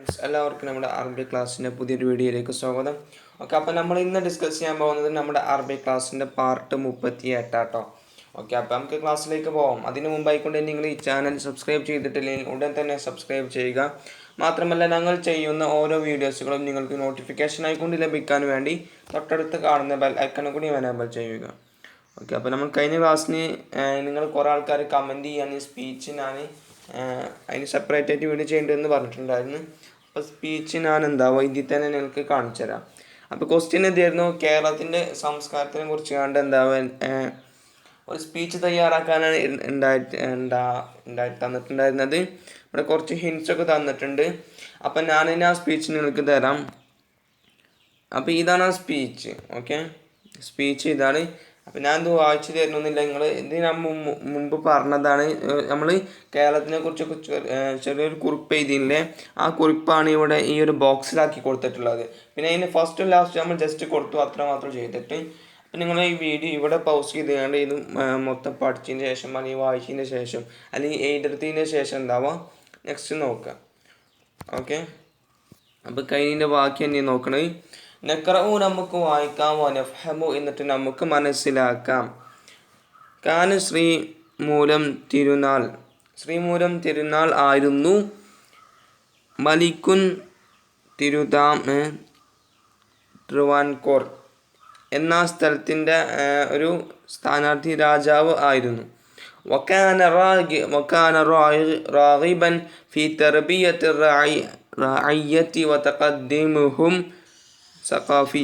എല്ലാവർക്കും നമ്മുടെ അറബി ക്ലാസ്സിൻ്റെ പുതിയൊരു വീഡിയോയിലേക്ക് സ്വാഗതം. ഓക്കെ, അപ്പോൾ നമ്മൾ ഇന്ന് ഡിസ്കസ് ചെയ്യാൻ പോകുന്നത് നമ്മുടെ അറബി ക്ലാസ്സിൻ്റെ പാർട്ട് 38 കേട്ടോ. ഓക്കെ, അപ്പോൾ നമുക്ക് ക്ലാസ്സിലേക്ക് പോകാം. അതിന് മുമ്പായിക്കൊണ്ട് നിങ്ങൾ ഈ ചാനൽ സബ്സ്ക്രൈബ് ചെയ്തിട്ടില്ലെങ്കിൽ ഉടൻ തന്നെ സബ്സ്ക്രൈബ് ചെയ്യുക. മാത്രമല്ല, ഞങ്ങൾ ചെയ്യുന്ന ഓരോ വീഡിയോസുകളും നിങ്ങൾക്ക് നോട്ടിഫിക്കേഷൻ ആയിക്കൊണ്ട് ലഭിക്കാൻ വേണ്ടി തൊട്ടടുത്ത് കാണുന്ന ബെൽ ഐക്കണും കൂടി എനേബിൾ ചെയ്യുക. ഓക്കെ, അപ്പോൾ നമ്മൾ കഴിഞ്ഞ ക്ലാസ്സിന് നിങ്ങൾ കുറേ ആൾക്കാർ കമൻറ്റ് ചെയ്യാൻ സ്പീച്ച് ഞാൻ അതിന് സെപ്പറേറ്റ് ആയിട്ട് വീഡിയോ ചെയ്യേണ്ടതെന്ന് പറഞ്ഞിട്ടുണ്ടായിരുന്നു. അപ്പോൾ സ്പീച്ച് ഞാൻ ഇതിൽ തന്നെ നിങ്ങൾക്ക് കാണിച്ചു തരാം. അപ്പോൾ ക്വസ്റ്റ്യൻ എന്തായിരുന്നു, കേരളത്തിൻ്റെ സംസ്കാരത്തിനെ കുറിച്ച് കണ്ട് ഒരു സ്പീച്ച് തയ്യാറാക്കാനാണ് തന്നിട്ടുണ്ടായിരുന്നത്. ഇവിടെ കുറച്ച് ഹിൻസൊക്കെ തന്നിട്ടുണ്ട്. അപ്പം ഞാനിനി ആ സ്പീച്ച് നിങ്ങൾക്ക് തരാം. അപ്പോൾ ഇതാണ് ആ സ്പീച്ച്. ഓക്കെ, സ്പീച്ച് ഇതാണ്. അപ്പം ഞാൻ ഇത് വായിച്ചു തരുന്നില്ല, നിങ്ങൾ ഇത് ഞാൻ മുമ്പ് പറഞ്ഞതാണ്. നമ്മൾ കേരളത്തിനെ കുറിച്ചൊക്കെ ചെറിയൊരു കുറിപ്പ് എഴുതിയില്ലേ, ആ കുറിപ്പാണ് ഇവിടെ ഈ ഒരു ബോക്സിലാക്കി കൊടുത്തിട്ടുള്ളത്. പിന്നെ അതിന് ഫസ്റ്റ് ലാസ്റ്റ് നമ്മൾ ജസ്റ്റ് കൊടുത്തു, അത്ര മാത്രം ചെയ്തിട്ട്. അപ്പം നിങ്ങൾ ഈ വീഡിയോ ഇവിടെ പൗസ് ചെയ്തുകൊണ്ട് ഇത് മൊത്തം പഠിച്ചതിന് ശേഷം അല്ലെങ്കിൽ വായിച്ചതിന് ശേഷം അല്ലെങ്കിൽ എഴുതുന്നതിന് ശേഷം ഉണ്ടാവുക നെക്സ്റ്റ് നോക്കുക. ഓക്കെ, അപ്പോൾ കഴിഞ്ഞതിൻ്റെ ബാക്കി തന്നെ നോക്കണത്. നഖറഉ നമുക്ക് വായിക്കാം, വനഫ്ഹമു എന്നിട്ട് നമുക്ക് മനസ്സിലാക്കാം. കാന ശ്രീമൂലം തിരുനാൾ ആയിരുന്നു. മലിക്കുൻ ട്രുവാൻകോർ എന്ന സ്ഥലത്തിൻ്റെ ഒരു സ്ഥാനാർത്ഥി രാജാവ് ആയിരുന്നു. വക്കാന റാഗിബൻ ഫി തർബിയത്തി റഅയ്യത്തി വതഖദ്ദിമുഹും സഖാഫി.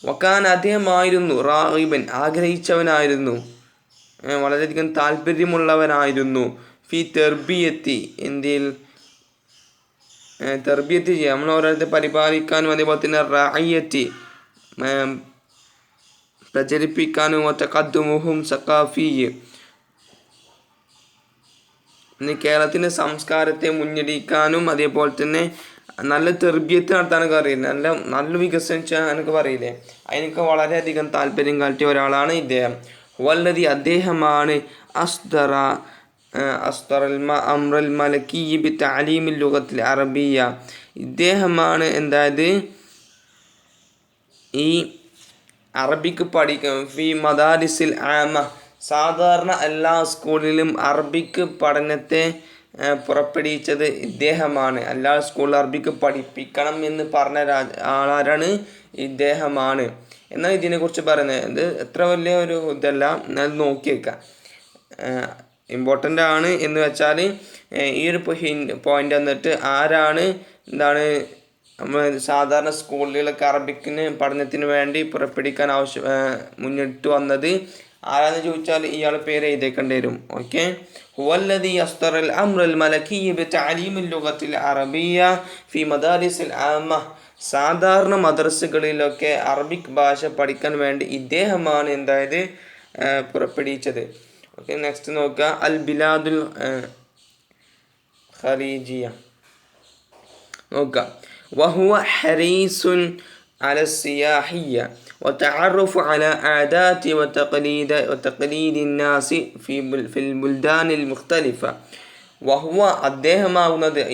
വക്കാൻ അദ്ദേഹമായിരുന്നു റാഗിബൻ ആഗ്രഹിച്ചവനായിരുന്നു, വളരെയധികം താല്പര്യമുള്ളവനായിരുന്നു. ഫി തെർബിയത്തി എന്തിൽ തെർബിയത്ത് ചെയ്യുക, നമ്മൾ ഓരോരുത്തരെ പരിപാലിക്കാനും അതേപോലെ തന്നെ റഅയ്യത്തി പ്രചരിപ്പിക്കാനും വതഖദ്ദുമുഹും സഖാഫി കേരളത്തിൻ്റെ സംസ്കാരത്തെ മുന്നേറിക്കാനും അതേപോലെ തന്നെ നല്ല തെർബിയത്ത് നടത്താനൊക്കെ അറിയില്ല, നല്ല വികസിച്ചാൽ എന്നൊക്കെ പറയില്ലേ, അതിനൊക്കെ വളരെയധികം താല്പര്യം കാട്ടിയ ഒരാളാണ് ഇദ്ദേഹം. വല്ലതി അദ്ദേഹമാണ് അംറൽ മലക്കി ബി തഅലീമിൽ ലുഗത്തിൽ അറബിയ. ഇദ്ദേഹമാണ് ഈ അറബിക്ക് പഠിക്കും ഫി മദാരിസിൽ ആമ, സാധാരണ എല്ലാ സ്കൂളിലും അറബിക്ക് പഠനത്തെ പുറപ്പെടുവിച്ചത് ഇദ്ദേഹമാണ്. എല്ലാ സ്കൂളിലും അറബിക്ക് പഠിപ്പിക്കണം എന്ന് പറഞ്ഞ ആളാരാണ്, ഇദ്ദേഹമാണ്. എന്നാൽ ഇതിനെക്കുറിച്ച് പറയുന്നത് ഇത് എത്ര വലിയ ഒരു ഇതല്ല, അത് നോക്കി വെക്കാം. ഇമ്പോർട്ടൻ്റ് ആണ് എന്ന് വെച്ചാൽ ഈ ഒരു പോയിന്റ് വന്നിട്ട് ആരാണ് നമ്മൾ സാധാരണ സ്കൂളുകളൊക്കെ അറബിക്കിന് പഠനത്തിന് വേണ്ടി പുറപ്പെടുവിക്കാൻ മുന്നിട്ട് വന്നത് ആരാന്ന് ചോദിച്ചാൽ ഇയാൾ പേര് എഴുതേക്കേണ്ടി വരും. ഓക്കെ, ഹുവല്ലദി അസ്തറൽ അംറൽ മലക്കി ബിതഅലീമിൽ ലുഗത്തിൽ അറബിയ ഫി മദാരിസിൽ ആമ. സാധാരണ മദ്രസകളിലൊക്കെ അറബിക് ഭാഷ പഠിക്കാൻ വേണ്ടി ഇദ്ദേഹമാണ് പുറപ്പെടുവിച്ചത്. ഓക്കെ, നെക്സ്റ്റ് നോക്കുക. അൽ ബിലാദുൽ ഖലീജിയ നോക്കുക. വഹുവ ഹരീസുൻ അല സിയാഹിയ وتعرف على عادات وتقاليد الناس في البلدان المختلفة. وهو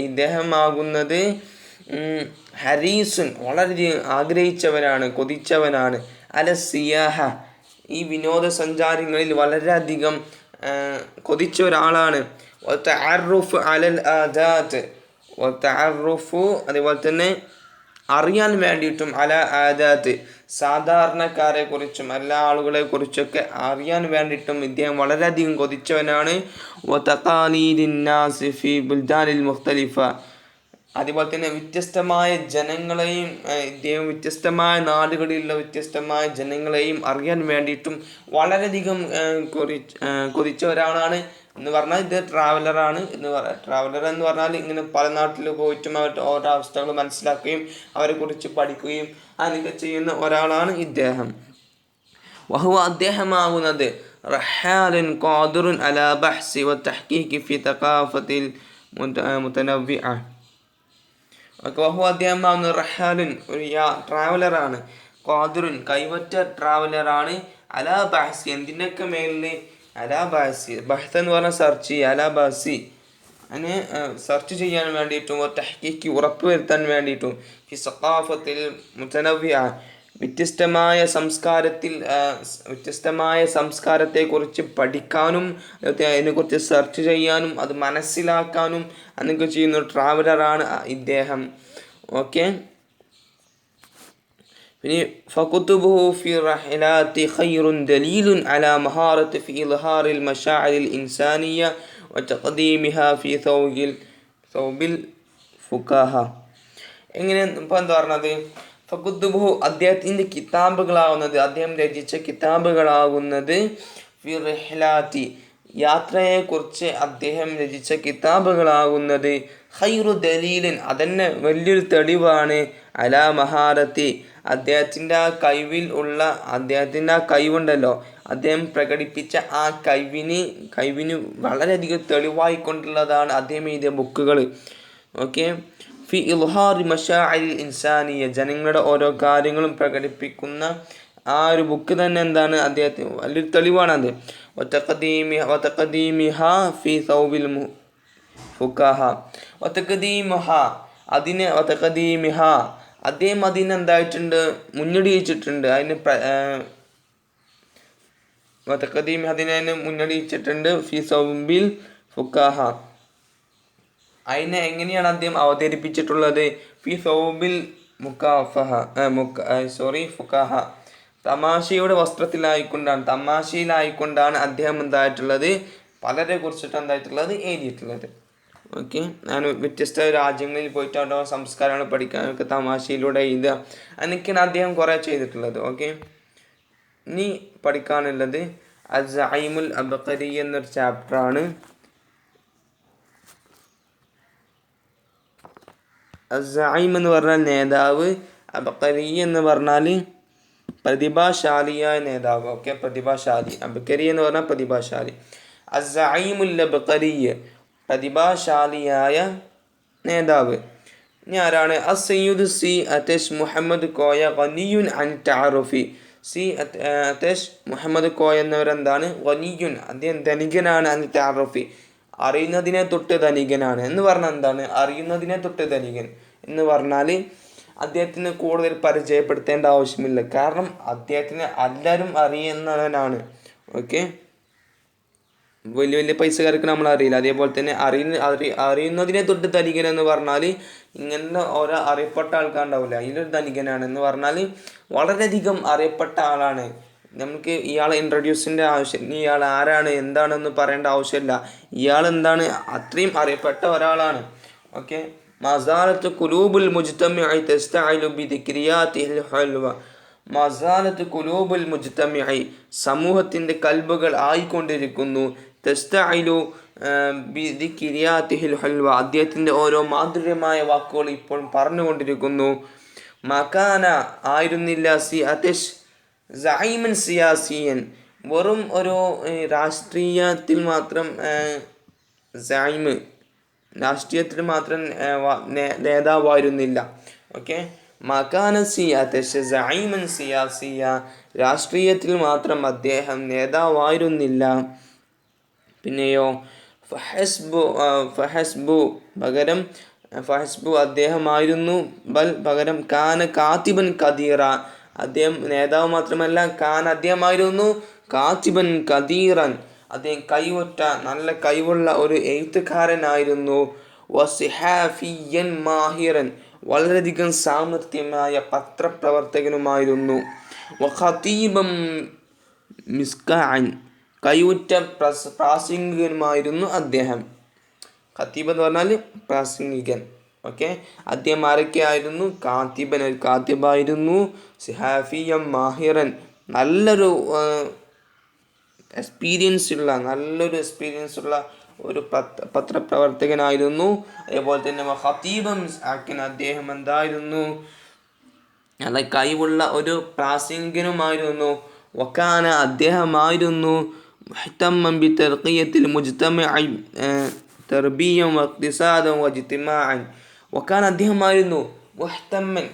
ഇദ്ദേഹമാകുന്നത് ഹരീസുൻ വളരെയധികം ആഗ്രഹിച്ചവനാണ്, കൊതിച്ചവനാണ്. അല സിയാഹ ഈ വിനോദസഞ്ചാരങ്ങളിൽ വളരെയധികം കൊതിച്ച ഒരാളാണ്. വതഅറുഫ് അലൽ ആദാത്ത്, വതഅറുഫ് അതേപോലെ തന്നെ അറിയാൻ വേണ്ടിയിട്ടും അല ആദാത്ത് സാധാരണക്കാരെ കുറിച്ചും എല്ലാ ആളുകളെ കുറിച്ചൊക്കെ അറിയാൻ വേണ്ടിയിട്ടും ഇദ്ദേഹം വളരെയധികം കൊതിച്ചവനാണ്. വതഖാലീദിൻ നാസ് ഫി ബുൽദാനിൽ മുഖ്തലിഫ, അതുപോലെ തന്നെ വ്യത്യസ്തമായ ജനങ്ങളെയും ഇദ്ദേഹം വ്യത്യസ്തമായ നാടുകളിലുള്ള വ്യത്യസ്തമായ ജനങ്ങളെയും അറിയാൻ വേണ്ടിയിട്ടും വളരെയധികം കൊതിച്ച ഒരാളാണ് എന്ന് പറഞ്ഞാൽ ഇത് ട്രാവലർ എന്ന് പറഞ്ഞാൽ ഇങ്ങനെ പല നാട്ടിൽ പോയിട്ടും അവരുടെ ഓരോ അവസ്ഥകൾ മനസ്സിലാക്കുകയും അവരെ കുറിച്ച് പഠിക്കുകയും അതൊക്കെ ചെയ്യുന്ന ഒരാളാണ് ഇദ്ദേഹം. വഹുവ അദ്ദേഹമാകുന്നത് റഹാലുൻ ഖാദിറുൻ അലാ ബഹ്സി വതഹ്ഖീഖി ഫി തഖാഫത്തിൽ മുതനവ്വിഅ. വഹുവ അദ്ദേഹമാകുന്നത് റഹാലുൻ ഒരു ട്രാവലറാണ്, ഖാദിറുൻ കൈവറ്റ ട്രാവലറാണ്, അലാ ബഹ്സി എന്തിൻ്റെയൊക്കെ മേലിൽ, അലാ ബഹ്സി ബഹ്സ് എന്ന് പറഞ്ഞാൽ സെർച്ച് ചെയ്യുക, അലാ ബഹ്സി അതിന് സെർച്ച് ചെയ്യാൻ വേണ്ടിയിട്ടും തഹ്ഖീഖ് ഉറപ്പ് വരുത്താൻ വേണ്ടിയിട്ടും ഫി സഖാഫത്തിൽ മുതനവ്വിഅ വ്യത്യസ്തമായ സംസ്കാരത്തെക്കുറിച്ച് പഠിക്കാനും അതിനെക്കുറിച്ച് സെർച്ച് ചെയ്യാനും അത് മനസ്സിലാക്കാനും എന്നൊക്കെ ചെയ്യുന്ന ഒരു ട്രാവലറാണ് ഇദ്ദേഹം. ഓക്കെ, പിന്നെ ഫകുതുബുഹു ഫി റഹ്ലാത്തി ഖൈറുൻ ദലീലുൻ അലാ മഹാറത്തി ഫി ഇൽഹാറിൽ മശാഇരിൽ ഇൻസാനിയ വതഖദീമിഹാ ഫി സൗബിൽ ഫുഖാഹ. എങ്ങനെ ഇപ്പം എന്താ പറഞ്ഞത്? ഫകുതുബുഹു അദ്ദേഹത്തിൻ്റെ കിതാബുകളാവുന്നത്, അദ്ദേഹം രചിച്ച കിതാബുകളാകുന്നത് ഫി റഹ്ലാത്തി യാത്രയെക്കുറിച്ച് അദ്ദേഹം രചിച്ച കിതാബുകളാകുന്നത് ഖൈറു ദലീലിൻ അതന്നെ വലിയൊരു തെളിവാണ് അലാ മഹാരത്തി അദ്ദേഹത്തിൻ്റെ ആ അദ്ദേഹത്തിൻ്റെ ആ കഴിവുണ്ടല്ലോ, അദ്ദേഹം പ്രകടിപ്പിച്ച ആ കഴിവിന് വളരെയധികം തെളിവായിക്കൊണ്ടുള്ളതാണ് അദ്ദേഹം എഴുതിയ ബുക്കുകൾ. ഓക്കെ, ഫി ഇൽഹാറി മശാഇരിൽ ഇൻസാനിയ ജനങ്ങളുടെ ഓരോ കാര്യങ്ങളും പ്രകടിപ്പിക്കുന്ന ആ ഒരു ബുക്ക് തന്നെ എന്താണ് അദ്ദേഹത്തിന് വലിയൊരു തെളിവാണ് അത്. വതഖദീമിഹാ ഫി സൗബിൽ ഫുഖാഹ അദ്ദേഹം അതിനെന്തായിട്ടുണ്ട് മുന്നടിയിച്ചിട്ടുണ്ട്, അതിനെ മുന്നടിയിച്ചിട്ടുണ്ട് ഫി സൗബിൽ ഫുഖാഹ. അതിനെ എങ്ങനെയാണ് അദ്ദേഹം അവതരിപ്പിച്ചിട്ടുള്ളത്? ഫി സൗബിൽ ഫുഖാഹ തമാശയുടെ തമാശയിലായിക്കൊണ്ടാണ് അദ്ദേഹം എന്തായിട്ടുള്ളത് പലരെ കുറിച്ചിട്ട് എന്തായിട്ടുള്ളത് എഴുതിയിട്ടുള്ളത്. ഓക്കെ, ഞാൻ വ്യത്യസ്ത രാജ്യങ്ങളിൽ പോയിട്ട് അവിടെ സംസ്കാരങ്ങൾ പഠിക്കാനൊക്കെ തമാശയിലൂടെ എഴുതുക എന്നൊക്കെയാണ് അദ്ദേഹം കുറേ ചെയ്തിട്ടുള്ളത്. ഓക്കെ, ഇനി പഠിക്കാനുള്ളത് അസ്സഈമുൽ അബ്ഖരി എന്നൊരു ചാപ്റ്ററാണ്. അസ്സഈം എന്ന് പറഞ്ഞാൽ നേതാവ്, അബ്ഖരി എന്ന് പറഞ്ഞാൽ പ്രതിഭാശാലിയായ നേതാവ്. ഓക്കെ, പ്രതിഭാശാലി. അബ്ഖരി എന്ന് പറഞ്ഞാൽ പ്രതിഭാശാലി. അസ്സഈമുൽ അബ്ഖരി പ്രതിഭാശാലിയായ നേതാവ്. ഇനി ആരാണ്? അസ്സയ്യിദ് സി അതേഷ് മുഹമ്മദ് കോയ ഗനിയുൻ അൻ തഅറുഫി. സി അതേഷ് മുഹമ്മദ് കോയ എന്നവരെന്താണ്? ഗനിയുൻ അദ്ദേഹം ധനികനാണ്, അൻ തഅറുഫി അറിയുന്നതിനെ തൊട്ട് ധനികനാണ് എന്ന് പറഞ്ഞാൽ എന്താണ്? അറിയുന്നതിനെ തൊട്ട് ധനികൻ എന്ന് പറഞ്ഞാൽ അദ്ദേഹത്തിന് കൂടുതൽ പരിചയപ്പെടുത്തേണ്ട ആവശ്യമില്ല, കാരണം അദ്ദേഹത്തിന് എല്ലാവരും അറിയുന്നവനാണ്. ഓക്കെ, വലിയ വലിയ പൈസക്കാർക്ക് നമ്മൾ അറിയില്ല, അതേപോലെ തന്നെ അറിയുന്നതിനെ തൊട്ട് ധനികൻ എന്ന് പറഞ്ഞാൽ ഇങ്ങനെ ഓരോ അറിയപ്പെട്ട ആൾക്കാരുണ്ടാവില്ല, അതിലൊരു ധനികനാണ് എന്ന് പറഞ്ഞാൽ വളരെയധികം അറിയപ്പെട്ട ആളാണ്. നമുക്ക് ഇയാളെ ഇൻട്രൊഡ്യൂസിൻ്റെ ആവശ്യം, ഇയാൾ ആരാണ് എന്താണെന്ന് പറയേണ്ട ആവശ്യമില്ല, ഇയാൾ എന്താണ് അത്രയും അറിയപ്പെട്ട ഒരാളാണ്. ഓക്കെ, മസാലത്ത് ഖുലൂബുൽ മുജ്തമിഇ തസ്തഇലു ബിദിക്രിയാതിൽ ഹൽവ. മസാലത്ത് ഖുലൂബുൽ മുജ്തമിഇ സമൂഹത്തിൻ്റെ കൽബുകൾ ആയിക്കൊണ്ടിരിക്കുന്നു, തസ്തഇലു ബിദിക്രിയാതിൽ ഹൽവ അദ്ദേഹത്തിൻ്റെ ഓരോ മാധുര്യമായ വാക്കുകൾ ഇപ്പോൾ പറഞ്ഞുകൊണ്ടിരിക്കുന്നു. മകാന ആയിരുന്നില്ല സി അതേഷ് സഈമൻ സിയാസിയൻ വെറും ഒരു രാഷ്ട്രീയത്തിൽ മാത്രം രാഷ്ട്രീയത്തിൽ മാത്രം നേതാവായിരുന്നില്ല. ഓക്കെ, മകാന സിയാതേഷ് സഈമൻ സിയാസിയ രാഷ്ട്രീയത്തിൽ മാത്രം അദ്ദേഹം നേതാവായിരുന്നില്ല. പിന്നെയോ ഫഹസ്ബു അദ്ദേഹമായിരുന്നു, പകരം കാന കാത്തിബൻ കദീറ അദ്ദേഹം നേതാവ് മാത്രമല്ല, അദ്ദേഹമായിരുന്നു കാത്തിബൻ കദീറൻ അദ്ദേഹം കൈവറ്റ നല്ല കഴിവുള്ള ഒരു എഴുത്തുകാരനായിരുന്നു. വസിഹാഫിയൻ മാഹിറൻ വളരെയധികം സാമർത്ഥ്യമായ പത്രപ്രവർത്തകനുമായിരുന്നു. വഖതീബൻ മിസ്കാൻ കൈവുറ്റ പ്രാസംഗികനുമായിരുന്നു അദ്ദേഹം. ഖതീബ് എന്ന് പറഞ്ഞാൽ പ്രാസംഗികൻ. ഓക്കെ, അദ്ദേഹം ആരൊക്കെയായിരുന്നു? കാത്തിബായിരുന്നു, സിഹാഫിയം മാഹിറൻ നല്ലൊരു എക്സ്പീരിയൻസ് ഉള്ള ഒരു പത്രപ്രവർത്തകനായിരുന്നു. അതേപോലെ തന്നെ ഖതീബൻ അദ്ദേഹം എന്തായിരുന്നു? നല്ല കഴിവുള്ള ഒരു പ്രാസംഗികനുമായിരുന്നു. വക്കാന അദ്ദേഹമായിരുന്നു മുഹ്തമ്മൻ ബിതർഖിയത്തിൽ മുജ്തമഇ തർബിയൻ വഇഖ്തിസാദൻ വജ്തിമാഅൻ. വക്കാന അദ്ദേഹമായിരുന്നു മുഹ്തമ്മൻ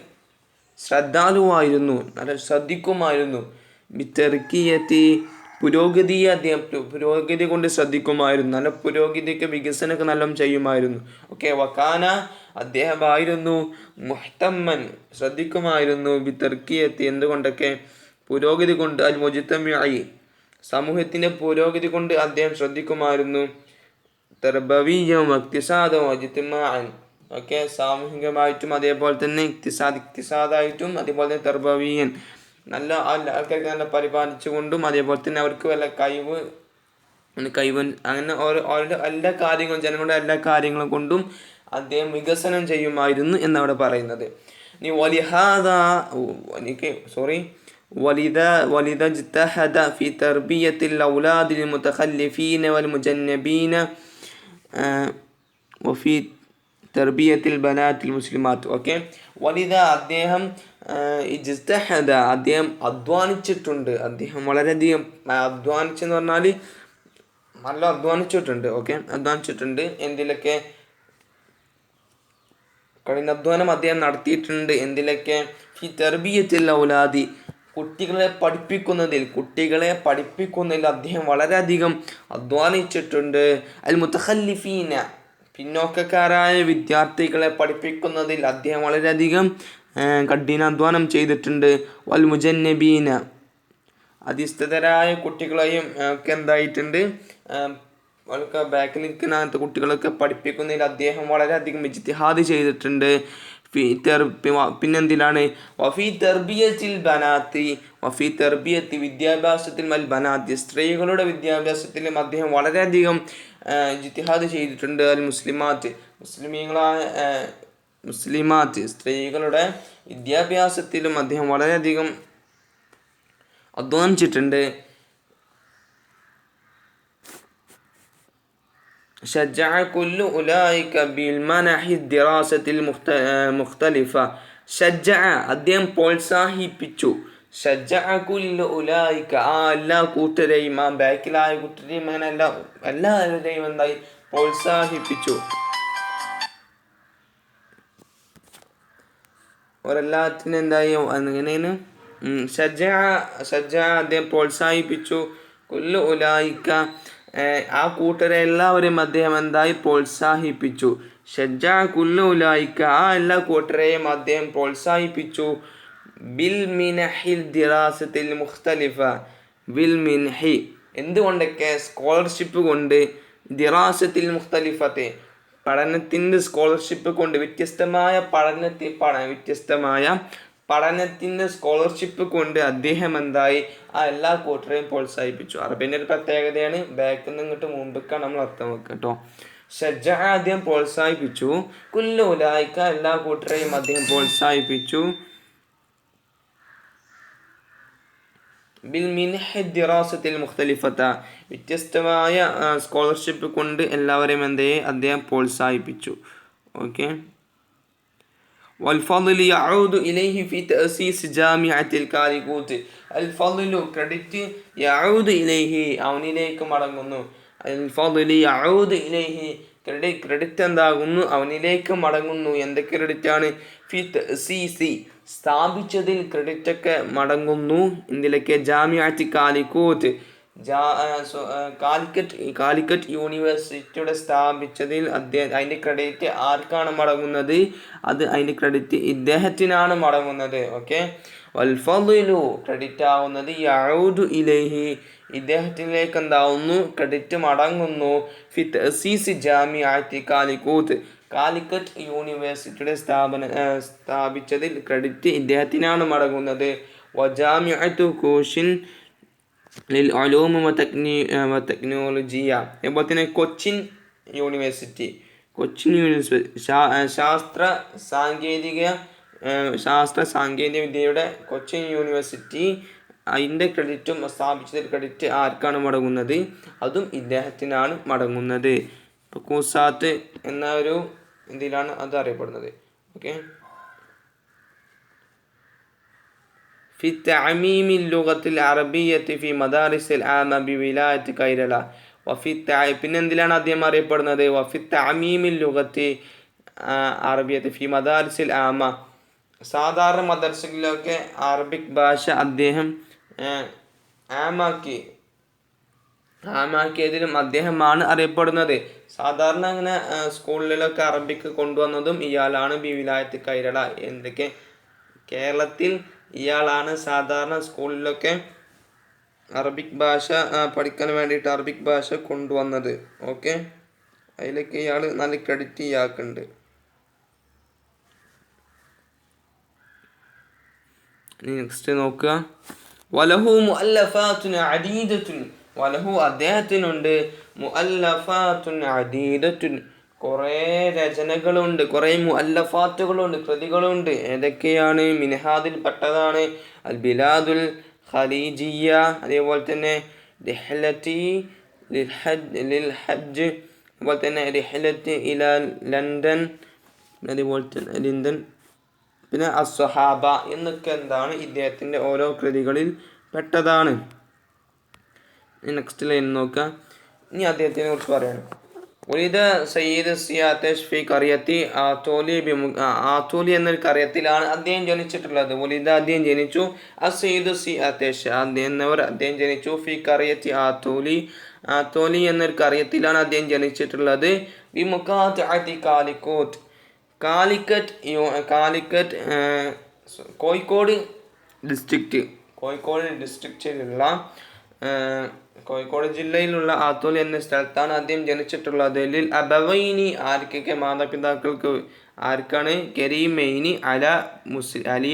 ശ്രദ്ധാലുവായിരുന്നു, നല്ല ശ്രദ്ധിക്കുമായിരുന്നു. ബിതർഖിയത്തി പുരോഗതിയെ അദ്ദേഹം പുരോഗതി കൊണ്ട് ശ്രദ്ധിക്കുമായിരുന്നു. നല്ല പുരോഗതിക്ക് വികസനമൊക്കെ നല്ലോണം ചെയ്യുമായിരുന്നു. ഓക്കെ, വക്കാന അദ്ദേഹമായിരുന്നു മുഹ്തമ്മൻ ശ്രദ്ധിക്കുമായിരുന്നു ബിതർക്കിയത്തി എന്തുകൊണ്ടൊക്കെ പുരോഗതി കൊണ്ട് അൽ മുജ്തമിഇ സമൂഹത്തിൻ്റെ പുരോഗതി കൊണ്ട് അദ്ദേഹം ശ്രദ്ധിക്കുമായിരുന്നു. തർബവിയ്യം ഇഖ്തിസാദും ഇജ്തിമാഅൻ ഓക്കെ സാമൂഹികമായിട്ടും അതേപോലെ തന്നെ ഇഖ്തിസാദായിട്ടും അതേപോലെ തന്നെ തർബവിയൻ നല്ല ആൾക്കാർക്ക് നല്ല പരിപാലിച്ചുകൊണ്ടും അതേപോലെ തന്നെ അവർക്ക് വല്ല കഴിവ് അങ്ങനെ ഓരോ എല്ലാ കാര്യങ്ങളും ജനങ്ങളുടെ എല്ലാ കാര്യങ്ങളും കൊണ്ടും അദ്ദേഹം വികസനം ചെയ്യുമായിരുന്നു എന്നവിടെ പറയുന്നത്. ഇനി ولذا اجتهد في تربية الأولاد المتخلفين والمجنبين وفي تربية البنات المسلمات ഓക്കെ വലിദാ അദ്ദേഹം ഇജ്തഹദ അദ്ദേഹം അധ്വാനിച്ചിട്ടുണ്ട്. അദ്ദേഹം വളരെയധികം അധ്വാനിച്ചെന്ന് പറഞ്ഞാൽ നല്ല അധ്വാനിച്ചിട്ടുണ്ട്. ഓക്കെ, അധ്വാനിച്ചിട്ടുണ്ട്. എന്തിലൊക്കെ കഠിനാധ്വാനം അദ്ദേഹം നടത്തിയിട്ടുണ്ട്. എന്തിലൊക്കെ ഫി തർബിയത്തിൽ ഔലാദി കുട്ടികളെ പഠിപ്പിക്കുന്നതിൽ അദ്ദേഹം വളരെയധികം അധ്വാനിച്ചിട്ടുണ്ട്. അൽ മുതഖല്ലിഫീന പിന്നോക്കക്കാരായ വിദ്യാർത്ഥികളെ പഠിപ്പിക്കുന്നതിൽ അദ്ദേഹം വളരെയധികം കഠിനാധ്വാനം ചെയ്തിട്ടുണ്ട്. വൽ മുജന്നബീന അധിഷ്ഠിതരായ കുട്ടികളെയും ഒക്കെ എന്തായിട്ടുണ്ട് അവർക്ക് ബാക്കിൽ നിൽക്കുന്ന കുട്ടികളൊക്കെ പഠിപ്പിക്കുന്നതിൽ അദ്ദേഹം വളരെയധികം ഇജ്തിഹാദ് ചെയ്തിട്ടുണ്ട്. പിന്നെന്തിനാണ് വഫി തർബിയത്തിൽ ബനാത്തി വഫി തർബിയത്തി വിദ്യാഭ്യാസത്തിൽ മൽ ബനാത്തി സ്ത്രീകളുടെ വിദ്യാഭ്യാസത്തിലും അദ്ദേഹം വളരെയധികം ഇജ്തിഹാദ് ചെയ്തിട്ടുണ്ട്. അൽ മുസ്ലിമാത്ത് സ്ത്രീകളുടെ വിദ്യാഭ്യാസത്തിലും അദ്ദേഹം വളരെയധികം അധ്വാനിച്ചിട്ടുണ്ട്. شجع كل أولئك بالمنح الدراسة المختلفة شجع അദ്ദേഹം പ്രോത്സാഹിപ്പിച്ചു. ഷജഅ കുല്ലു ഉലൈക എല്ലാ കൂട്ടരെയും ബാക്കിലായ കൂട്ടരെയും അങ്ങനെ എല്ലാവരെയും എന്തായി പ്രോത്സാഹിപ്പിച്ചു. ഒരെല്ലാത്തിനും എന്തായി എങ്ങനെയാണ് ഷജഅ അദ്ദേഹം പ്രോത്സാഹിപ്പിച്ചു. കുല്ലു ഉലൈക ആ കൂട്ടരെ എല്ലാവരെയും അദ്ദേഹം എന്തായി പ്രോത്സാഹിപ്പിച്ചു. ഷജഅ കുല്ലു ഉലൈക ആ എല്ലാ കൂട്ടരെയും അദ്ദേഹം പ്രോത്സാഹിപ്പിച്ചു. ബിൽ മിനഹിൽ ദിറാസത്തിൽ മുഖ്തലിഫ ബിൽ മിൻഹി എന്തുകൊണ്ടൊക്കെ സ്കോളർഷിപ്പ് കൊണ്ട് ദിറാസത്തിൽ മുഖ്തലിഫത്തെ പഠനത്തിൻ്റെ സ്കോളർഷിപ്പ് കൊണ്ട് വ്യത്യസ്തമായ പഠനത്തിൻ്റെ സ്കോളർഷിപ്പ് കൊണ്ട് അദ്ദേഹം എന്തായി ആ എല്ലാ കൂട്ടരെയും പ്രോത്സാഹിപ്പിച്ചു. അറബിൻ്റെ ഒരു പ്രത്യേകതയാണ് ബാക്കിൽ നിന്ന് ഇങ്ങോട്ട് മുമ്പൊക്കെ നമ്മൾ അർത്ഥം വെക്കുക കേട്ടോ. ഷജഅ അദ്ദേഹം പ്രോത്സാഹിപ്പിച്ചു. കുല്ലു ഉലൈക എല്ലാ കൂട്ടരെയും അദ്ദേഹം പ്രോത്സാഹിപ്പിച്ചു. ബിൽ മിൻഹി ദിറാസത്തിൽ മുഖ്തലിഫത വ്യത്യസ്തമായ സ്കോളർഷിപ്പ് കൊണ്ട് എല്ലാവരെയും അദ്ദേഹം പ്രോത്സാഹിപ്പിച്ചു. ഓക്കെ, والفضل يعود إليه في تأسيس جامعة الكاليكوت الفضل ക്രെഡിറ്റ് يعود إليه അവനിലേക്ക് മടങ്ങുന്നു. الفضل يعود إليه ക്രെഡിറ്റ് എന്താകുന്നു അവനിലേക്ക് മടങ്ങുന്നു. എന്തൊക്കെ ക്രെഡിറ്റാണ്? ഫി തഅസീസി സ്ഥാപിച്ചതിൽ ക്രെഡിറ്റൊക്കെ മടങ്ങുന്നു. എന്തിലൊക്കെ? ജാമിഅത്ത് കാലിക്കോത്ത് കാലിക്കറ്റ് യൂണിവേഴ്സിറ്റിയുടെ സ്ഥാപിച്ചതിൽ അതിൻ്റെ ക്രെഡിറ്റ് ആർക്കാണ് മടങ്ങുന്നത്? അതിൻ്റെ ക്രെഡിറ്റ് ഇദ്ദേഹത്തിനാണ് മടങ്ങുന്നത്. ഓക്കെ, വൽഫദ്ലു ക്രെഡിറ്റ് ആവുന്നത് യഊദു ഇലൈഹി ഇദ്ദേഹത്തിലേക്ക് എന്താവുന്നു? ക്രെഡിറ്റ് മടങ്ങുന്നു. ഫി തഅസീസ് ജാമിഅത്തി കാലിക്കറ്റ് യൂണിവേഴ്സിറ്റിയുടെ സ്ഥാപിച്ചതിൽ ക്രെഡിറ്റ് ഇദ്ദേഹത്തിനാണ് മടങ്ങുന്നത്. വജാമിഅത്തു കൂഷിൻ ലിൽ ഉലൂം വടെക്നോളജിയ അതുപോലെ തന്നെ കൊച്ചിൻ യൂണിവേഴ്സിറ്റി ശാസ്ത്ര സാങ്കേതിക വിദ്യയുടെ കൊച്ചിൻ യൂണിവേഴ്സിറ്റി അതിൻ്റെ ക്രെഡിറ്റും സ്ഥാപിച്ചതിൽ ക്രെഡിറ്റ് ആർക്കാണ് മടങ്ങുന്നത്? അതും ഇദ്ദേഹത്തിനാണ് മടങ്ങുന്നത്. ഇപ്പോൾ കൂസാത്ത് എന്ന ഒരു ഇതിലാണ് അത് അറിയപ്പെടുന്നത്. ഓക്കെ, في تعميم اللغة العربية في مدارس العامة بولاية كيرلا പിന്നെ എന്തിലാണ് അദ്ദേഹം അറിയപ്പെടുന്നത്? വഫി തഅമീമിൽ ലുഗത്തി അറബിയത്ത് ഫി മദാരിസിൽ ആമ സാധാരണ മദർസകളിലൊക്കെ അറബിക് ഭാഷ അദ്ദേഹം ആമാക്കി ആമാക്കിയതിലും അദ്ദേഹമാണ് അറിയപ്പെടുന്നത്. സാധാരണ അങ്ങനെ സ്കൂളിലൊക്കെ അറബിക്ക് കൊണ്ടുവന്നതും ഇയാളാണ്. ബി വിലായത്ത് കൈരള. എന്തൊക്കെ കേരളത്തിൽ ഇയാളാണ് സാധാരണ സ്കൂളിലൊക്കെ അറബിക് ഭാഷ പഠിക്കാൻ വേണ്ടിയിട്ട് അറബിക് ഭാഷ കൊണ്ടുവന്നത്. ഓക്കെ, അതിലൊക്കെ ഇയാൾ നല്ല ക്രെഡിറ്റ് ഇയാൾക്കുണ്ട്. നെക്സ്റ്റ് നോക്കുക. വലഹു മുഅല്ലഫാത്തുൻ അദീദത്തുൻ. വലഹു അദ്ദേഹത്തിനുണ്ട് മുഅല്ലഫാത്തുൻ അദീദത്തുൻ കുറേ രചനകളുണ്ട്, കുറേ മുഅല്ലഫാത്തുകളുണ്ട്, കൃതികളുണ്ട്. ഏതൊക്കെയാണ്? മിൻഹാദിൽ പെട്ടതാണ് അൽ ബിലാദുൽ ഖലീജിയ, അതേപോലെ തന്നെ റിഹ്ലത്തി ലിൽ ഹജ്ജ്, അതുപോലെ തന്നെ റിഹ്ലത്തി ഇല ലണ്ടൻ, അതേപോലെ തന്നെ ലണ്ടൻ, പിന്നെ അസ്വഹാബ എന്നൊക്കെ എന്താണ് ഇദ്ദേഹത്തിൻ്റെ ഓരോ കൃതികളിൽ പെട്ടതാണ്. നെക്സ്റ്റ് ലൈൻ നോക്കാം. ഇനി അദ്ദേഹത്തിനെ കുറിച്ച് പറയാണ്. ഒലിദ സയ്യിദ് സിയാത്തഷ് ഫി കറിയത്തി ആത്തോലി ആത്തോലി എന്നൊരു കറിയത്തിലാണ് അദ്ദേഹം ജനിച്ചിട്ടുള്ളത്. ഒലിദ അദ്ദേഹം ജനിച്ചു. സയ്യിദ് സിയാത്തഷ് എന്നവർ അദ്ദേഹം ജനിച്ചു. ഫി കറിയത്തി ആത്തോലി ആത്തോലി എന്നൊരു കറിയത്തിലാണ് അദ്ദേഹം ജനിച്ചിട്ടുള്ളത്. ബി മുഖാത്തി കാലിക്കോട്ട് കാലിക്കറ്റ് കോഴിക്കോട് ഡിസ്ട്രിക്റ്റിലുള്ള കോഴിക്കോട് ജില്ലയിലുള്ള ആത്തോലി എന്ന സ്ഥലത്താണ് അദ്ദേഹം ജനിച്ചിട്ടുള്ളത്. ലിൽ അബവൈനി ആർക്കൊക്കെ മാതാപിതാക്കൾക്ക് ആർക്കാണ്? കരീമൈനി അലി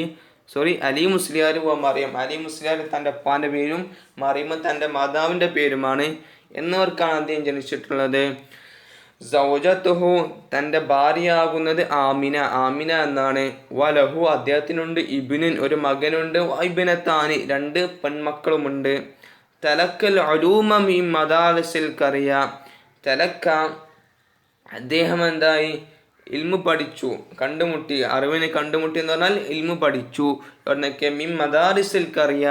മുസ്ലിയാർ മറിയം. അലി മുസ്ലിയാർ തൻ്റെ അപ്പാൻ്റെ പേരും മറിയം തൻ്റെ മാതാവിൻ്റെ പേരുമാണ് എന്നവർക്കാണ് അദ്ദേഹം ജനിച്ചിട്ടുള്ളത്. സൗജത്തുഹു തൻ്റെ ഭാര്യയാകുന്നത് ആമിന എന്നാണ്. വലഹു അദ്ദേഹത്തിനുണ്ട് ഇബ്നുൻ ഒരു മകനുണ്ട്. ഇബ്നത്താനി രണ്ട് പെൺമക്കളുമുണ്ട്. തലക്കൽ ഉലൂമ മിൻ മദാരിസിൽ ഖറിയ. തലക്ക അദ്ദേഹം എന്തായി? ഇൽമു പഠിച്ചു, കണ്ടുമുട്ടി, അറിവിനെ കണ്ടുമുട്ടി എന്ന് പറഞ്ഞാൽ ഇൽമു പഠിച്ചു. എന്നൊക്കെ മിൻ മദാരിസിൽ ഖറിയ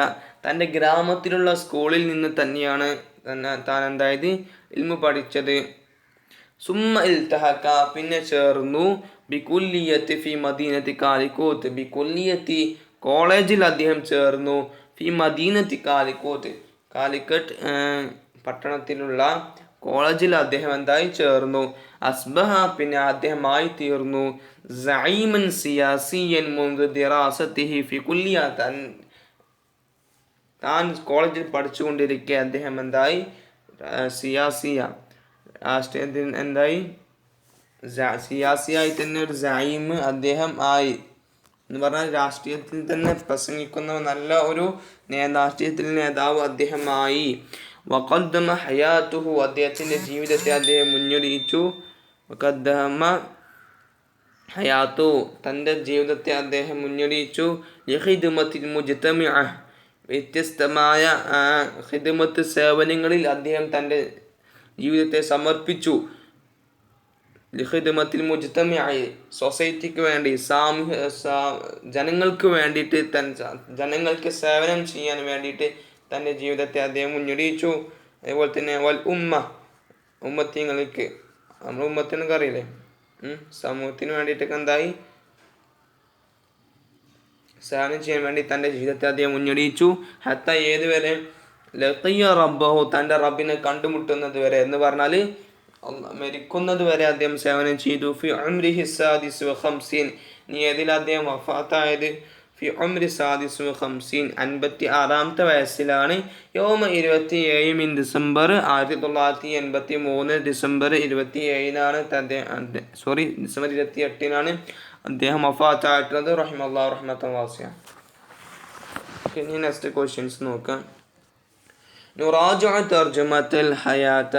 തൻ്റെ ഗ്രാമത്തിലുള്ള സ്കൂളിൽ നിന്ന് തന്നെയാണ് താൻ എന്തായത് ഇൽമു പഠിച്ചത്. സുമ്മ ഇൽതഹക പിന്നെ ചേർന്നു ബികുല്ലിയത്തി ഫി മദീനത്തി കാലിക്കോത്ത്. ബികുല്ലിയത്തി കോളേജിൽ അദ്ദേഹം ചേർന്നു. ഫി മദീനത്തി കാലിക്കോത്ത് കാലിക്കറ്റ് പട്ടണത്തിലുള്ള കോളേജിൽ അദ്ദേഹം എന്തായി ചേർന്നു. അസ്ബഹ പിന്നെ അദ്ദേഹമായി തീർന്നു. സഈമൻ സിയാസിയൻ മുൻദു ദിറാസത്തിഹി ഫി കുല്ലിയ താൻ കോളേജിൽ പഠിച്ചുകൊണ്ടിരിക്കെ അദ്ദേഹം എന്തായി? സിയാസിയ രാഷ്ട്രീയത്തിൽ എന്തായി? സിയാസിയായി തന്നെ ഒരു സഈം അദ്ദേഹം ആയി എന്ന് പറഞ്ഞാൽ രാഷ്ട്രീയത്തിൽ തന്നെ പ്രസംഗിക്കുന്ന നല്ല ഒരു രാഷ്ട്രീയത്തിൽ നേതാവ് അദ്ദേഹമായി. വഖദ്ദമ ഹയാത്തുഹു അദ്ദേഹത്തിൻ്റെ ജീവിതത്തെ അദ്ദേഹം മുന്നൊടിയിച്ചു. വഖദ്ദമ ഹയാത്തു തൻ്റെ ജീവിതത്തെ അദ്ദേഹം മുന്നൊടിയിച്ചു. ലിഖിദ്മത്തിൽ മുജ്തമിഅ വ്യത്യസ്തമായ ഖിദ്മത്ത് സേവനങ്ങളിൽ അദ്ദേഹം തൻ്റെ ജീവിതത്തെ സമർപ്പിച്ചു. ലിഖിദ്മത്തിൽ മുജ്തമിഅ സൊസൈറ്റിക്ക് വേണ്ടി ജനങ്ങൾക്ക് വേണ്ടിയിട്ട് ജനങ്ങൾക്ക് സേവനം ചെയ്യാൻ വേണ്ടിയിട്ട് തൻ്റെ ജീവിതത്തെ അദ്ദേഹം മുന്നൊടിയിച്ചു. അതുപോലെ തന്നെ വൽ ഉമ്മത്തിങ്ങൾക്ക് നമ്മൾ ഉമ്മത്തിനൊക്കെ അറിയില്ലേ, സമൂഹത്തിന് വേണ്ടിയിട്ടൊക്കെ എന്തായി സേവനം ചെയ്യാൻ വേണ്ടി തൻ്റെ ജീവിതത്തെ അദ്ദേഹം മുന്നൊടിയിച്ചു. ഹത്ത ഏതുവരെ? ലഖിയ റബ്ബഹു തൻ്റെ റബ്ബിനെ കണ്ടുമുട്ടുന്നത് വരെ എന്ന് പറഞ്ഞാൽ മരിക്കുന്നത് വരെ അദ്ദേഹം സേവനം ചെയ്തു. ഫി ഉംരിഹി സാദിസ് വ ഖംസീൻ നീ ഏതിൽ അദ്ദേഹം വഫാത്തായത്? ഫി ഉംരി സാദിസ് വ ഖംസീൻ 56-ാമത്തെ വയസ്സിലാണ്. യോമ 27 മിൻ ഡിസംബർ 1983 ഡിസംബർ 27-നാണ് ഡിസംബർ 28-നാണ് അദ്ദേഹം വഫാത്തായിട്ടുള്ളത്. റഹിമല്ലാഹു റഹ്മത്തൻ വാസിയ. ഇനി നെക്സ്റ്റ് ക്വസ്റ്റ്യൻസ് നോക്കാം. നുറാജിഉ തർജുമത്തുൽ ഹയാത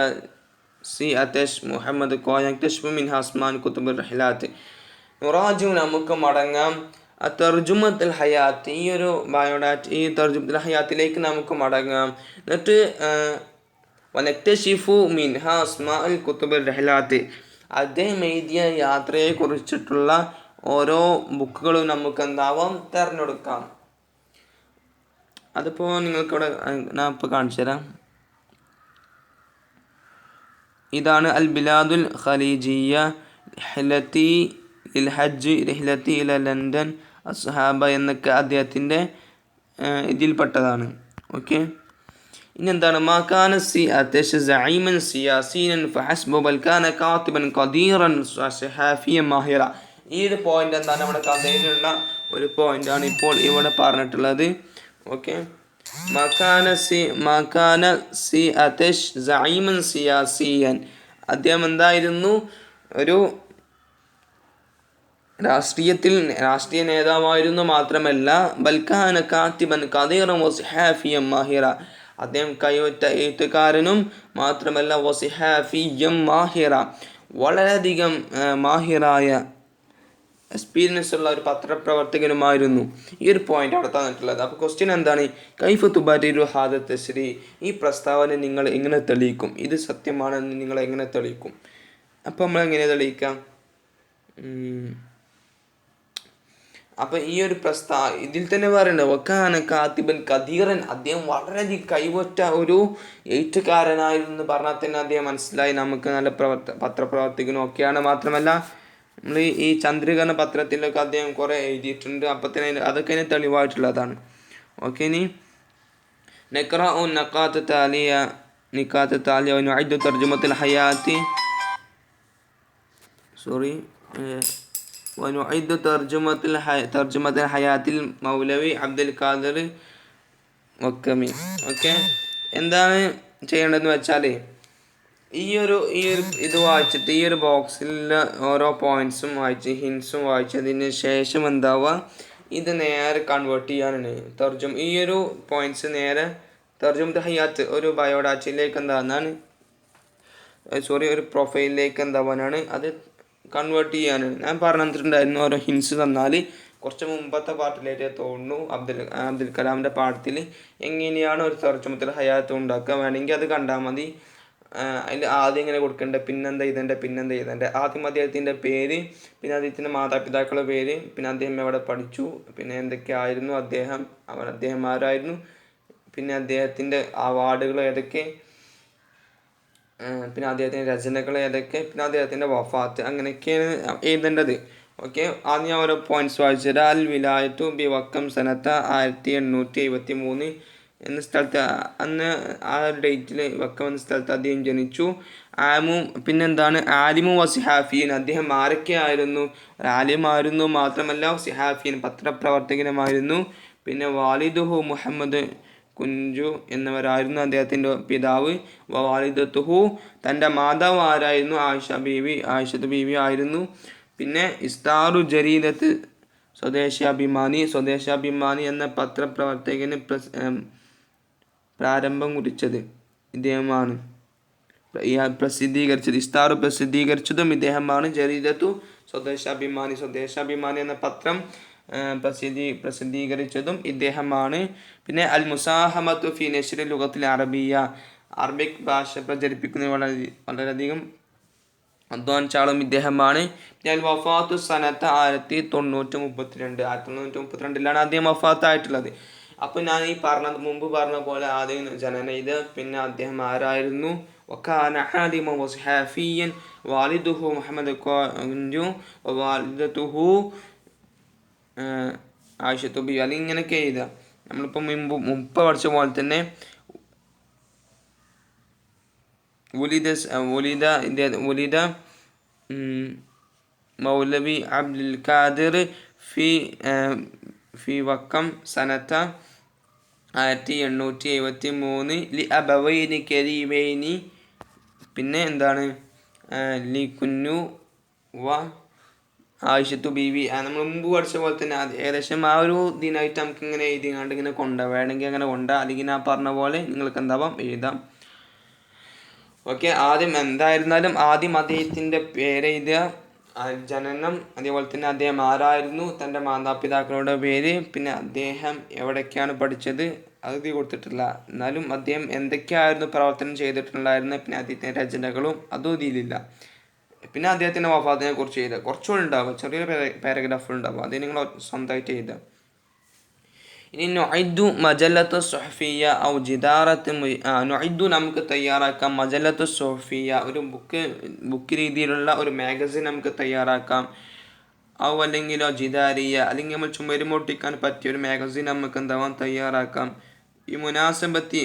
സി അത്തഷ് മുഹമ്മദ് കോയ യക്തശ്ഫു മിൻഹാ അസ്മാൻ കുതുബുർ റഹ്ലാത്ത്. നുറാജിഉ നമുക്ക് മടങ്ങാം. തർജുമത്തുൽ ഹയാത്ത് ഈ ഒരു ബയോഡാറ്റ ഈ തർജുമത്തുൽ ഹയാത്തിലേക്ക് നമുക്ക് മടങ്ങാം. എന്നിട്ട് വനക്തശിഫു മിൻഹാ അസ്മാഉൽ കുതുബുർ റഹ്ലാത്ത് അദ്ദേഹം എഴുതിയ യാത്രയെ കുറിച്ചിട്ടുള്ള ഓരോ ബുക്കുകളും നമുക്ക് എന്താവാം തിരഞ്ഞെടുക്കാം. അതിപ്പോൾ നിങ്ങൾക്കിവിടെ ഞാൻ ഇപ്പോൾ കാണിച്ചു തരാം. ഇതാണ് അൽ ബിലാദുൽ ഖലീജിയ, റിഹ്ലത്തി ലിൽ ഹജ്ജ്, റിഹ്ലത്തി ഇല ലണ്ടൻ, അസ്ഹാബ എന്നൊക്കെ അദ്ദേഹത്തിൻ്റെ ഇതിൽപ്പെട്ടതാണ്. ഓക്കെ, ഇനി എന്താണ് മാകാന സി അതശ് സഈമൻ സിയാസീനൻ ഫഹസ്ബു ബൽ കാന കാതിബൻ ഖദീറൻ സഹാഫിയൻ മാഹിറ. ഈ ഒരു പോയിന്റ് എന്താണ് നമ്മുടെ കഥയിലുള്ള ഒരു പോയിന്റാണ് ഇപ്പോൾ ഇവിടെ പറഞ്ഞിട്ടുള്ളത്. ഓക്കെ, മക്കാന സി അതശ് സഈമൻ സിയാസിയൻ, അദ്ദേഹം എന്തായിരുന്നു, ഒരു രാഷ്ട്രീയ നേതാവായിരുന്നു മാത്രമല്ല ബൽക്കാന കാത്തിബൻ ഖദീറൻ വസിഹാഫിയൻ മാഹിറ, അദ്ദേഹം കൈവറ്റ എഴുത്തുകാരനും മാത്രമല്ല വസിഹാഫിയം മാഹിറ, വളരെയധികം മാഹിറായ എക്സ്പീരിയൻസ് ഉള്ള ഒരു പത്രപ്രവർത്തകനുമായിരുന്നു. ഈ ഒരു പോയിന്റ് അവിടെ തന്നിട്ടുള്ളത്. അപ്പോൾ ക്വസ്റ്റ്യൻ എന്താണ്, കൈഫ തുബരിരു ഹാദ തശ്രീ, ഈ പ്രസ്താവന നിങ്ങൾ എങ്ങനെ തെളിയിക്കും, ഇത് സത്യമാണെന്ന് നിങ്ങൾ എങ്ങനെ തെളിയിക്കും? അപ്പോൾ നമ്മൾ എങ്ങനെ തെളിയിക്കാം? അപ്പം ഈ ഒരു ഇതിൽ തന്നെ പറയുന്നത് വക്കാന കാത്തിബൻ ഖദീറൻ, അദ്ദേഹം വളരെയധികം കൈവറ്റ ഒരു എഴുത്തുകാരനായിരുന്നു പറഞ്ഞാൽ തന്നെ അദ്ദേഹം മനസ്സിലായി നമുക്ക് നല്ല പത്രപ്രവർത്തകനും ഒക്കെയാണ്. മാത്രമല്ല നമ്മൾ ഈ ചന്ദ്രിക എന്ന പത്രത്തിലൊക്കെ അദ്ദേഹം കുറേ എഴുതിയിട്ടുണ്ട്. അപ്പം തന്നെ അതൊക്കെ അതിന് തെളിവായിട്ടുള്ളതാണ്. ഓക്കെ, ഇനി നഖ്റഉ നഖാത്ത് താലിയ വനുഅദ്ദു തർജുമത്തുൽ ഹയാത്തി വനുഅദ്ദു തർജുമത്തുൽ ഹയാത്തിൽ മൗലവി അബ്ദുൽ ഖാദിർ വക്കമി. ഓക്കെ, എന്താണ് ചെയ്യേണ്ടതെന്ന് വെച്ചാൽ ഈ ഒരു ഇത് വായിച്ചിട്ട് ഈ ഒരു ബോക്സിൽ ഓരോ പോയിന്റ്സും വായിച്ച് ഹിൻസും വായിച്ചതിന് ശേഷം എന്താവുക, ഇത് നേരെ കൺവേർട്ട് ചെയ്യാനാണ് ഈ ഒരു പോയിന്റ്സ് നേരെ തർജുമത്തുൽ ഹയാത്ത് ഒരു ബയോഡാറ്റയിലേക്ക് ഒരു പ്രൊഫൈലിലേക്ക് എന്താവാനാണ്, അത് കൺവേർട്ട് ചെയ്യാനാണ്. ഞാൻ പറഞ്ഞിട്ടുണ്ടായിരുന്നു ഓരോ ഹിൻസ് തന്നാൽ കുറച്ച് മുമ്പത്തെ പാട്ടിലേക്ക് തോന്നുന്നു അബ്ദുൽ കലാമിൻ്റെ പാഠത്തിൽ എങ്ങനെയാണ് ഒരു തർജുമത്തുൽ ഹയാത്ത് ഉണ്ടാക്കുക, വേണമെങ്കിൽ അത് കണ്ടാൽ മതി. അതിൽ ആദ്യം ഇങ്ങനെ കൊടുക്കേണ്ടത് പിന്നെന്താ എഴുതേണ്ടത്, ആദ്യം അദ്ദേഹത്തിൻ്റെ പേര്, പിന്നെ അദ്ദേഹത്തിൻ്റെ മാതാപിതാക്കളുടെ പേര്, പിന്നെ അദ്ദേഹം എവിടെ പഠിച്ചു, പിന്നെ എന്തൊക്കെയായിരുന്നു അദ്ദേഹം ആരായിരുന്നു, പിന്നെ അദ്ദേഹത്തിൻ്റെ അവാർഡുകൾ ഏതൊക്കെ, പിന്നെ അദ്ദേഹത്തിൻ്റെ രചനകൾ ഏതൊക്കെ, പിന്നെ അദ്ദേഹത്തിൻ്റെ വഫാത്ത്, അങ്ങനെയൊക്കെയാണ് എഴുതേണ്ടത്. ഓക്കെ, ആദ്യം ഓരോ പോയിന്റ്സ് വായിച്ചത്. അൽ വിലായത്തു ബി വക്കം സനത്ത 1873 എന്ന സ്ഥലത്ത്, അന്ന് ആ ഒരു ഡേറ്റിൽ വക്കം എന്ന സ്ഥലത്ത് അദ്ദേഹം ജനിച്ചു. പിന്നെന്താണ് ആലിമു വസിഹാഫിയൻ, അദ്ദേഹം ആരൊക്കെ ആയിരുന്നു, ആലിമായിരുന്നു മാത്രമല്ല വസിഹാഫിയൻ പത്രപ്രവർത്തകനുമായിരുന്നു. പിന്നെ വാലിദുഹു മുഹമ്മദ് കുഞ്ചു എന്നിവരായിരുന്നു അദ്ദേഹത്തിൻ്റെ പിതാവ്. വാലിദത്തുഹു, തൻ്റെ മാതാവ് ആരായിരുന്നു, ആയിഷത്ത് ബീവി ആയിരുന്നു. പിന്നെ ഇസ്താറു ജരീദത്ത് സ്വദേശാഭിമാനി എന്ന പത്രപ്രവർത്തകന് പ്രാരംഭം കുറിച്ചത് ഇദ്ദേഹമാണ്. ഇസ്താറു പ്രസിദ്ധീകരിച്ചതും ഇദ്ദേഹമാണ്. ജരീദത്തു സ്വദേശാഭിമാനി എന്ന പത്രം പ്രസിദ്ധീകരിച്ചതും ഇദ്ദേഹമാണ്. പിന്നെ അൽ മുസാഹമത്തു ഫി നശ്രി ലുഗത്തിൽ അറബിയ, അറബിക് ഭാഷ പ്രചരിപ്പിക്കുന്നതിന് വളരെയധികം അധ്വാനിച്ച ആളും ഇദ്ദേഹമാണ്. പിന്നെ അൽ വഫാത്തു സനത്ത് 1932 അദ്ദേഹം വഫാത്തായിട്ടുള്ളത്. അപ്പോൾ ഞാൻ മുമ്പ് പറഞ്ഞ പോലെ ആദ്യം ജനന ഇത്, പിന്നെ അദ്ദേഹം ആരായിരുന്നു, വകാന ഹാദിമൻ വസ്ഹാഫിയൻ വാലിദുഹു മുഹമ്മദ് കുഞ്ചു വാലിദത്തുഹു ആയിഷത്തു ബി, അല്ലെങ്കിൽ ഇങ്ങനെയൊക്കെ എഴുതുക. നമ്മളിപ്പോൾ മുമ്പ് പഠിച്ച പോലെ തന്നെ വുലിദ മൗലവി അബ്ദുൽ ഖാദിർ ഫി വക്കം സനത്ത 1873 ലി അബവൈനി കരീമൈനി. പിന്നെ എന്താണ് ലി കുന്നു വ ആയിഷത്തു ബീവി, നമ്മൾ മുമ്പ് പഠിച്ച പോലെ തന്നെ ഏകദേശം ആ ഒരു ദിനമായിട്ട് നമുക്ക് ഇങ്ങനെ എഴുതിങ്ങാണ്ട് ഇങ്ങനെ വേണമെങ്കിൽ അങ്ങനെ അല്ലെങ്കിൽ ഞാൻ പറഞ്ഞ പോലെ നിങ്ങൾക്ക് എന്താവാം എഴുതാം. ഓക്കെ, എന്തായിരുന്നാലും ആദ്യം അദ്ദേഹത്തിൻ്റെ പേരെഴുതുക, ജനനം, അതേപോലെ തന്നെ അദ്ദേഹം ആരായിരുന്നു, തൻ്റെ മാതാപിതാക്കളുടെ പേര്, പിന്നെ അദ്ദേഹം എവിടേക്കാണ് പഠിച്ചത് അത് കൊടുത്തിട്ടില്ല. എന്നാലും അദ്ദേഹം എന്തൊക്കെയായിരുന്നു പ്രവർത്തനം ചെയ്തിട്ടുണ്ടായിരുന്നു, പിന്നെ അദ്ദേഹത്തിൻ്റെ രചനകളും അതും ഇതിലില്ല. പിന്നെ അദ്ദേഹത്തിൻ്റെ വഫാത്തിനെ കുറിച്ച് എഴുതുക, കുറച്ചുകൂടി ഉണ്ടാവുക, ചെറിയൊരു പാരഗ്രാഫുകൾ ഉണ്ടാവുക, അത് നിങ്ങൾ സ്വന്തമായിട്ട് എഴുതുക. ഇനി നൊഇദ്ദു മജല്ലത്തു സുഹഫിയ ഔ ജിദാറത്ത് നൊഇദ്ദു നമുക്ക് തയ്യാറാക്കാം, മജല്ലത്തു സുഹഫിയ ഒരു ബുക്ക് രീതിയിലുള്ള ഒരു മാഗസിൻ നമുക്ക് തയ്യാറാക്കാം. ഔ അല്ലെങ്കിലോ ജിദാരിയ, അല്ലെങ്കിൽ നമ്മൾ ചുമരുമൊട്ടിക്കാൻ പറ്റിയ ഒരു മാഗസിൻ നമുക്ക് എന്താവാം തയ്യാറാക്കാം. ഈ മുനാസബത്തി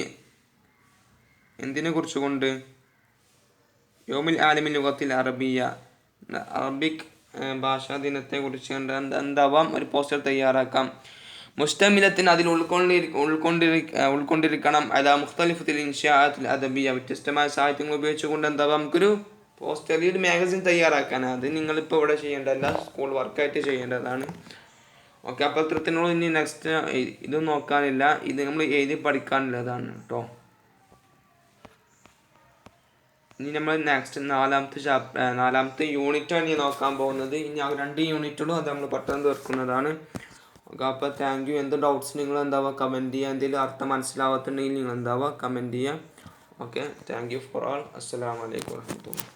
എന്തിനെ കുറിച്ച് കൊണ്ട്? യോമിൽ ആലമിൽ ലുഗത്തിൽ അറബിയ, അറബിക് ഭാഷാ ദിനത്തെ കുറിച്ച് എന്താവാം ഒരു പോസ്റ്റർ തയ്യാറാക്കാം. മുസ്തമിലത്തിന് അതിൽ ഉൾക്കൊണ്ടിരിക്കണം അല മുഖ്തലിഫത്തിൽ ഇൻഷാഅത്തിൽ അദബിയ, വ്യത്യസ്തമായ സാഹിത്യങ്ങൾ ഉപയോഗിച്ചുകൊണ്ട് എന്താവാം നമുക്കൊരു പോസ്റ്ററിൽ ഒരു മാഗസിൻ തയ്യാറാക്കാനാണ്. അത് നിങ്ങളിപ്പോൾ ഇവിടെ ചെയ്യേണ്ടതല്ല, സ്കൂൾ വർക്കായിട്ട് ചെയ്യേണ്ടതാണ്. ഓക്കെ, അപ്പോൾ ഇത്രത്തിനുള്ള ഇനി നെക്സ്റ്റ് ഇത് നോക്കാനില്ല, ഇത് നമ്മൾ എഴുതി പഠിക്കാനുള്ളതാണ് കേട്ടോ. ഇനി നമ്മൾ നെക്സ്റ്റ് നാലാമത്തെ യൂണിറ്റാണ് ഇനി നോക്കാൻ പോകുന്നത്. ഇനി ആ 2 യൂണിറ്റുകളും അത് നമ്മൾ പെട്ടെന്ന് തീർക്കുന്നതാണ്. ഓക്കെ, അപ്പോൾ താങ്ക് യു. എന്ത് ഡൗട്ട്സ് നിങ്ങൾ എന്താവുക കമൻറ്റ് ചെയ്യുക. എന്തെങ്കിലും അർത്ഥം മനസ്സിലാവാത്തുണ്ടെങ്കിൽ നിങ്ങൾ എന്താവുക കമൻറ്റ് ചെയ്യുക. ഓക്കെ, താങ്ക് യു ഫോർ ആൾ. അസ്സലാമു അലൈക്കും വറഹ്മത്തുള്ളാഹി.